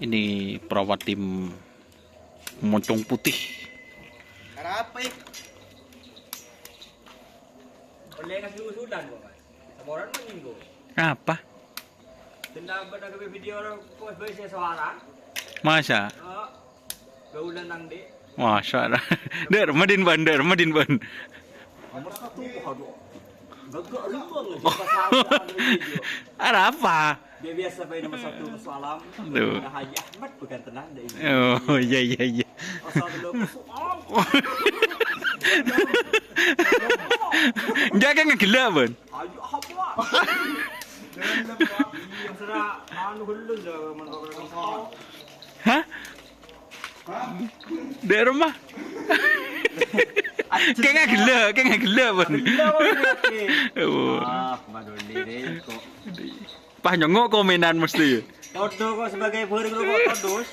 Ini perawat tim Moncong Putih. Apa ya? Boleh kasih usulan kok, Mas. Sama orang menyinggung. Apa? Tentang pada video orang post bersih suara. Masa? Gaulan nang dek. Masa lah. Der, madin ban. Nomor satu, aduh. Gagak rimbang aja pasal video. Ada apa? Dia biasa pakai nomor satu salam. Aduh. Haji Ahmad bukan tenang deh. Oh, iya. Asal dulu soal. Jaga ngegila, Bun. Haji Ahmad. Yang sudah anu hulun dah menurut soal. Hah? Di rumah? Kayak nggak gila, Bun. Oh. Madoli deh kok. Pah nyongok komenan mesti. Todo kok sebagai puri kok todus.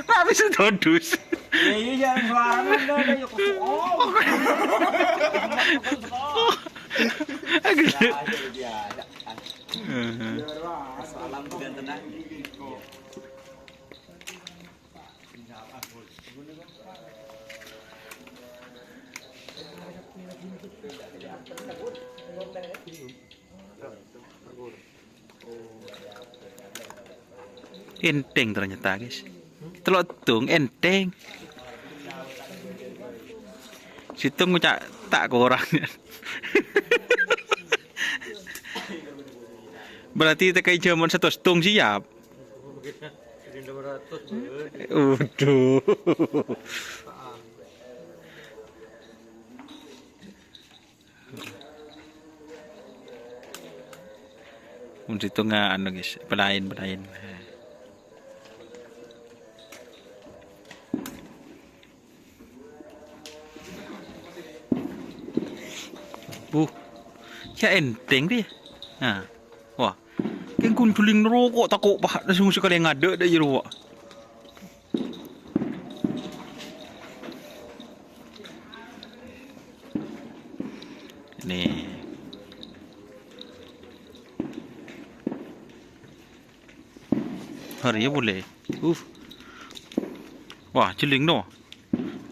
Kok bisa todus? Iya suara ada yuk. Salam bukan tenang. Enteng ternyata, guys. Telotong enteng. Situng ngucak tak kurangnya. Berarti tekai jaman 100 tung siap. Uduh. Situ nggak anu guys, pelain. Ya enteng dia. Nah, wah, kan kunculing rokok takut pahat langsung sekali ngada dah jeru. Nih. Hari ya boleh. Wah, celing no.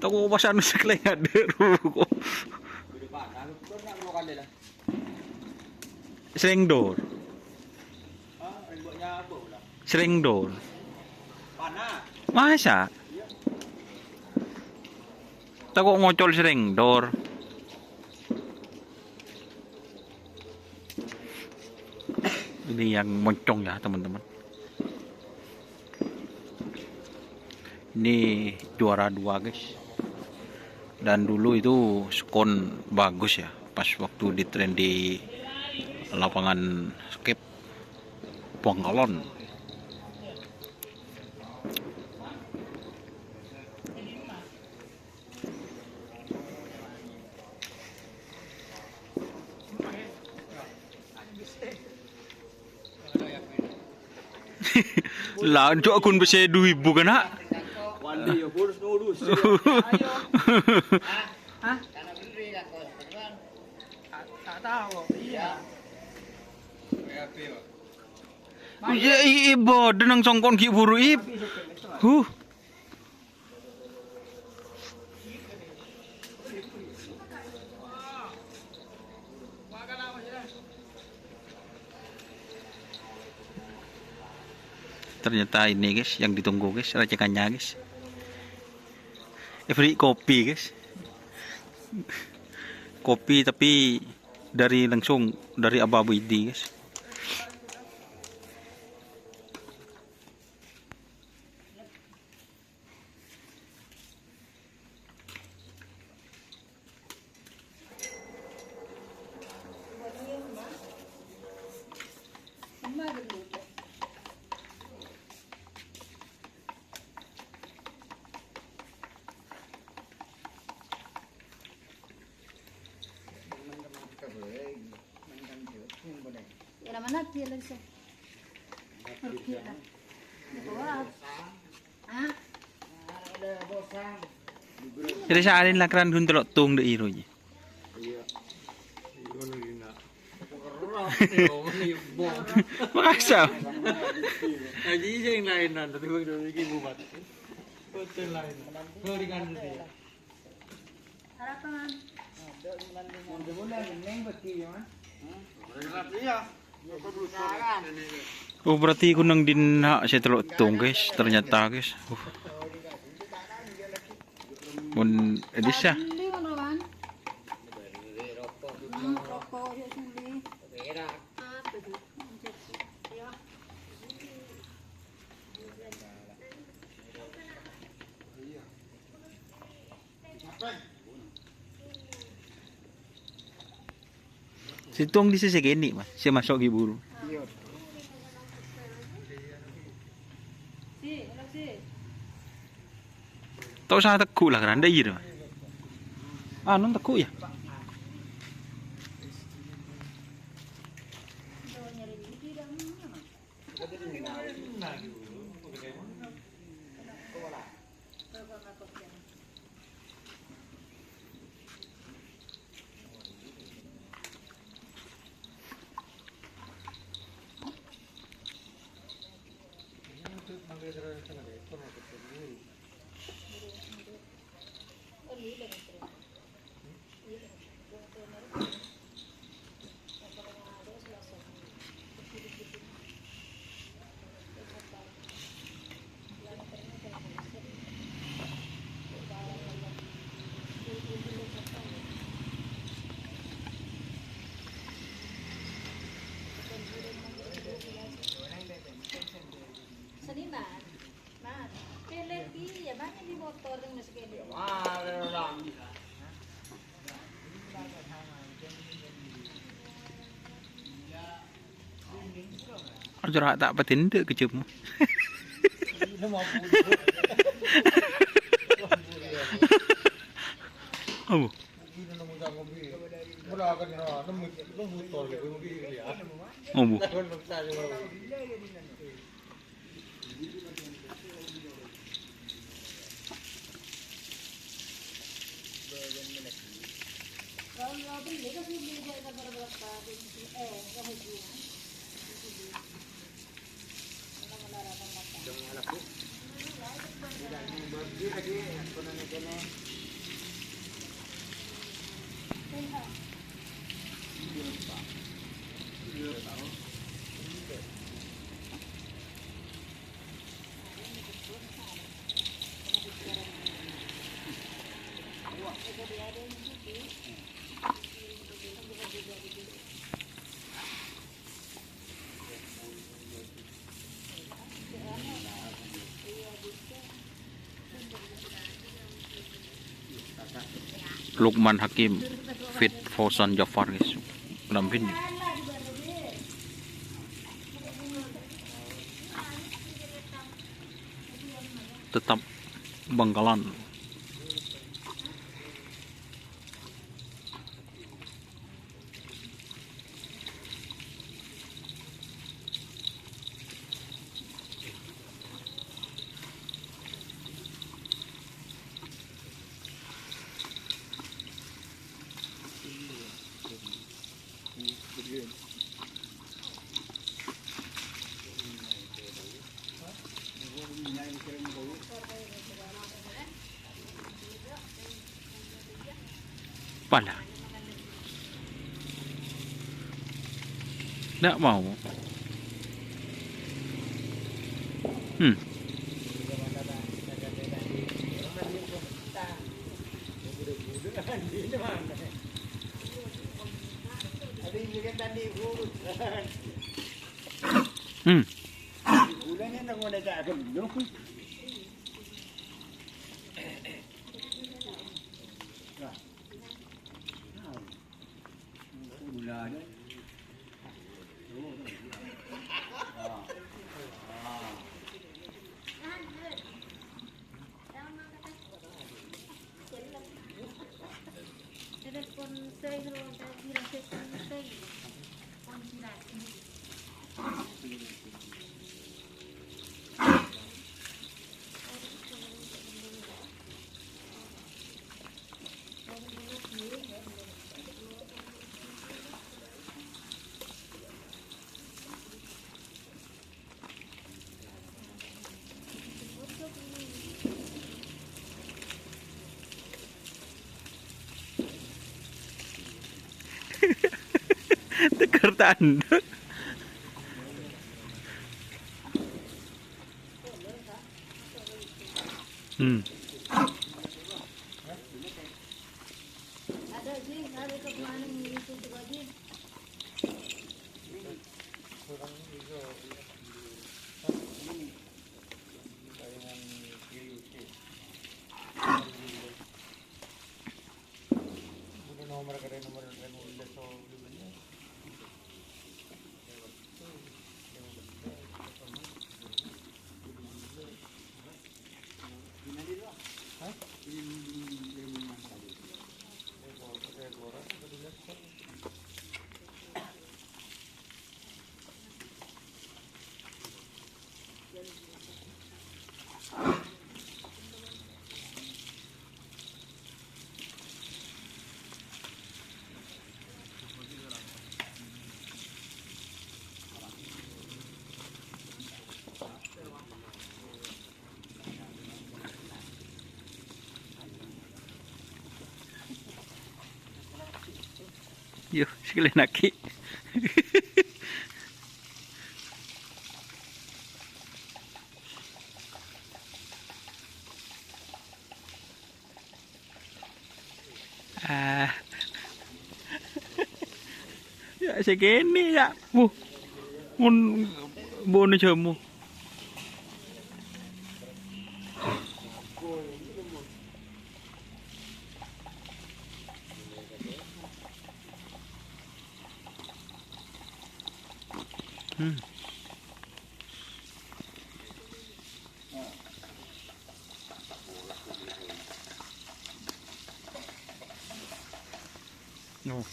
Takut pasan sekali ngada rokok. Selengdor. Selengdor. Masa? Takut ngocol selengdor. Ini yang moncong ya teman-teman. Ini juara 2 guys. Dan dulu itu skon bagus ya. Pas waktu di tren di lapangan skip Bangkalan. Lanjut akun bisa 2.000 kan nak? Wali ya boros ngurus. Hah? Tak tahu. Iya. Ya ibu denang songkon ki buru ib. Ternyata ini guys yang ditunggu guys, racikannya guys. Every kopi guys. Kopi tapi langsung dari Ababu ID guys. Era mana dia lagi sih? Pergi lah. Ah, Jadi sa alin lakran hun telok tung de ironya. orang tengok ni bom. Masa? Lagi yang lain nanti tu lagi buat. Betul lain. Gorengan tu. Harapan. Bulan neng beti mah. Iya. Oh berarti kunang din na saya telok tong guys. Ternyata guys. Mun edisya. Suli kan Roman? Rokok ya suli. Apa tu? Ya. Si Tong di sisi gini mah. Saya masuk ke buru. Si, anak si. Tahu saya tekuk lah kan anda iya mah. Ah non tekuk ya. Do nyari gigi dah mana? Seniman. Mas, pelet ya banyak di motor yang masih kayak orang. Jarak tak patin dek kecep mu. Oh. Oh bu. kalau beli kan beli dia berapa haji. Lukman Hakim Fit Fausan Jafar guys. Lampin. Tetap Bangkalan. Pala. Tak mau. Bulannya nak mau dah tak dulu. Bulan. Telepon saya kalau saya dirasakan saya. Tekar tak ada. Ada sih, ada kemana itu juga sih. nomor kedai nomor udah so dibeli. Yo, sekali naki. Ah. Ya segini ya. Mun bone jemu.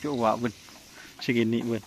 Coba ben segini ben.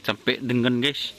Sampai dengan guys.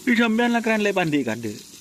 Di sampean lah kan le pandi kade.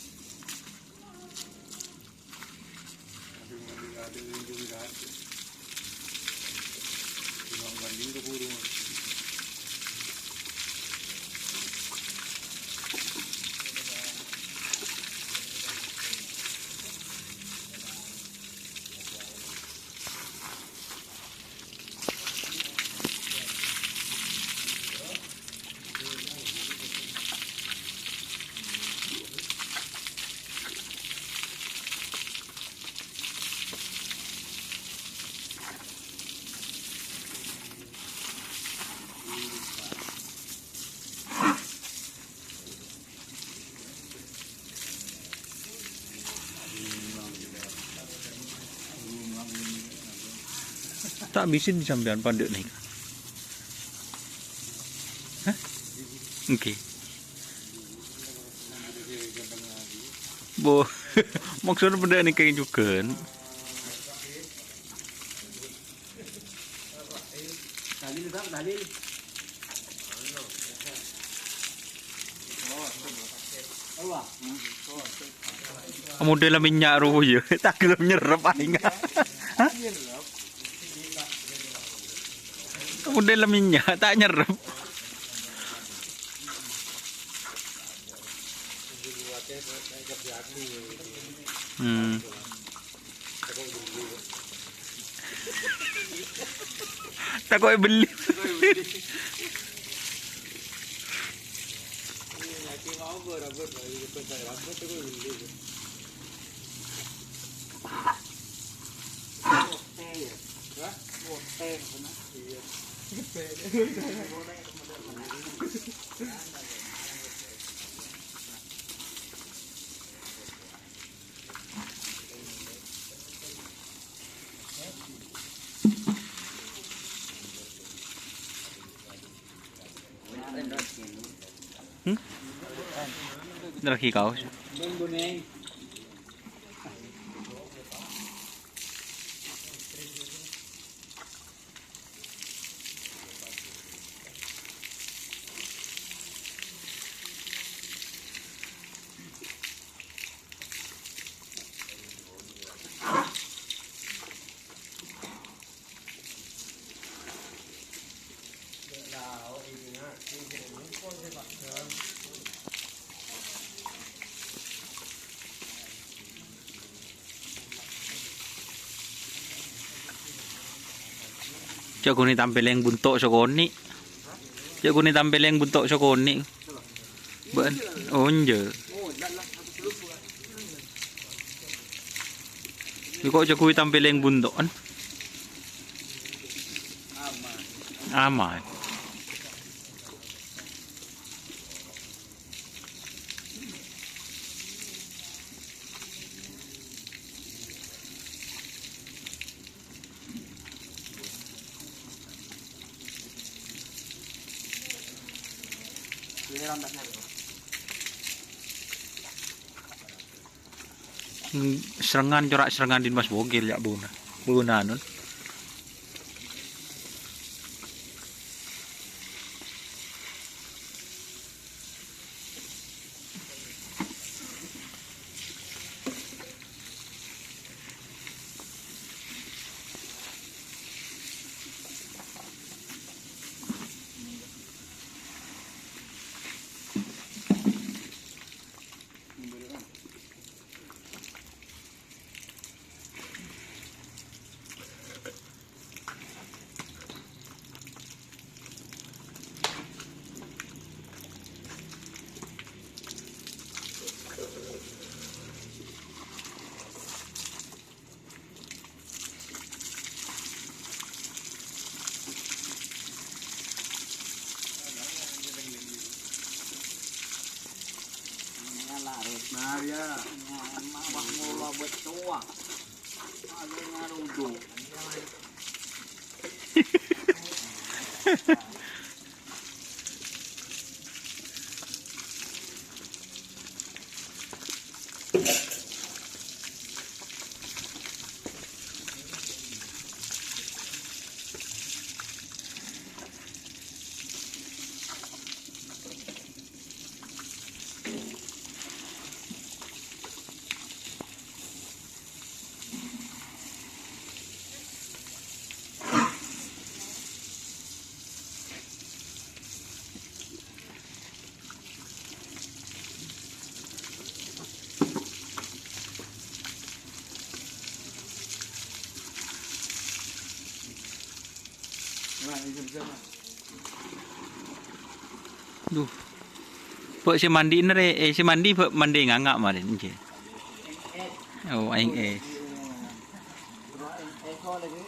Tak habisin di sampean pandek nih. Hah? Okey. Bo, maksudnya benda ni kayak juga. Dalil tak dalil. Model minyak roh je. Tak gelap nyerap aing. Hah? Model minyak tak nyerap. Tak kau beli. Laki kau. Cak ni tampil yang buntok sokoni. Cak ni tampil yang buntok sokoni. Ben, onje. Ni kok cak tampil yang buntok kan? Aman. Serangan corak serangan di Mas Bogil ya buna. Buna nun. Maria, mawang mula betua. Ada ngaruduk. Duh. Pek si mandi nere, si mandi pek mandi ngangak marin je. Oh, aing Ekor lagi.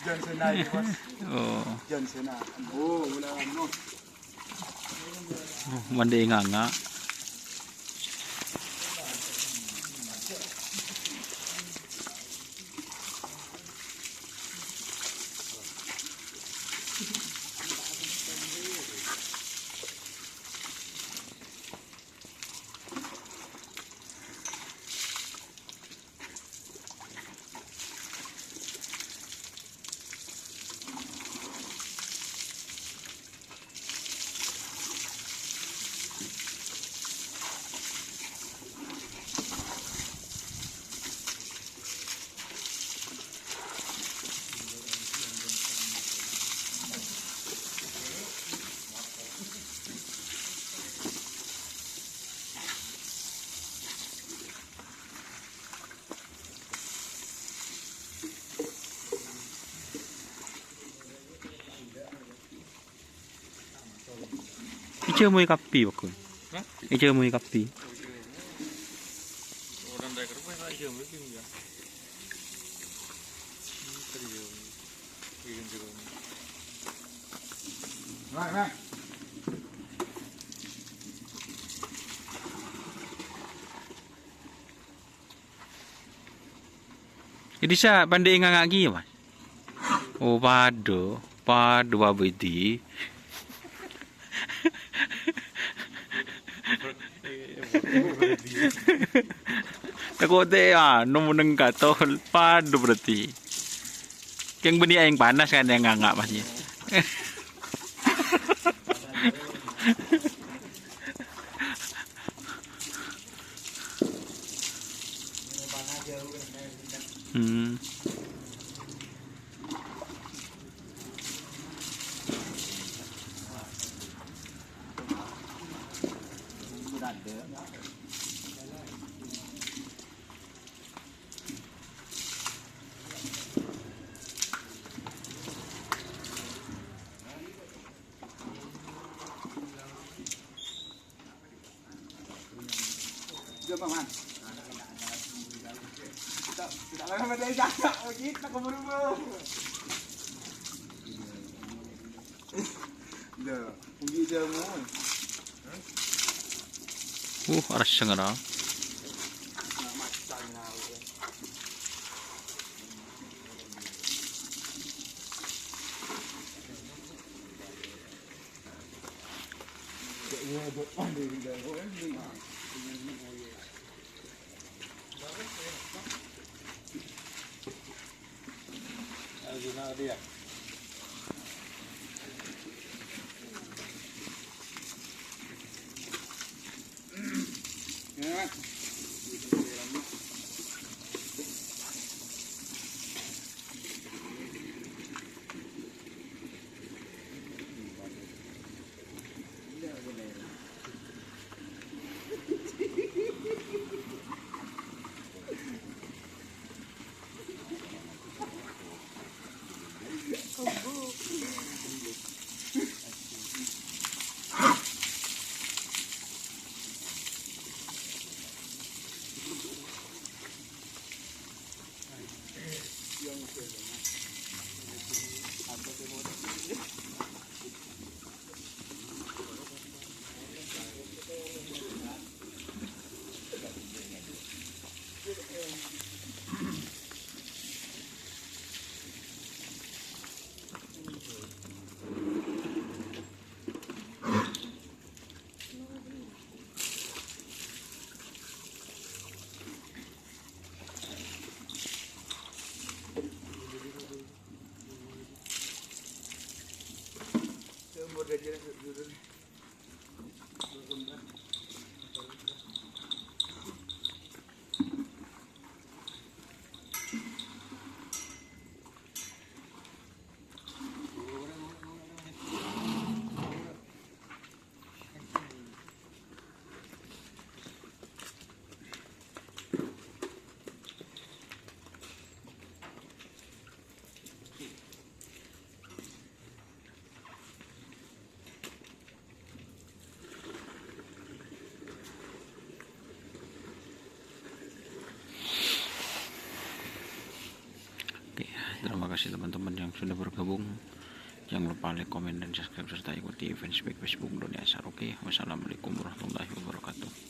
Johnson lagi bos. Oh, Johnson ah. Oh, mula no. mandi ngangak. Ijo mui kapi bakun. Ijo mui kapi. Orang dah kerja nak jam mungkin ya. Kerja. Kerja. Right. Jadi sa pandai ngangak lagi mas. Oh padu apa itu? Takut nombor nengkat tol padu berarti. Yang benih yang panas kan yang ngangak masnya. Jom man. Tidak lagi ada jaga. Oh kita keburu-buru. Dah, pergi jamu. Aras sengara. Dia. kasih teman-teman yang sudah bergabung. Jangan lupa like, komen, dan subscribe serta ikuti fanspage Facebook Doni Asar. Oke, wassalamualaikum warahmatullahi wabarakatuh.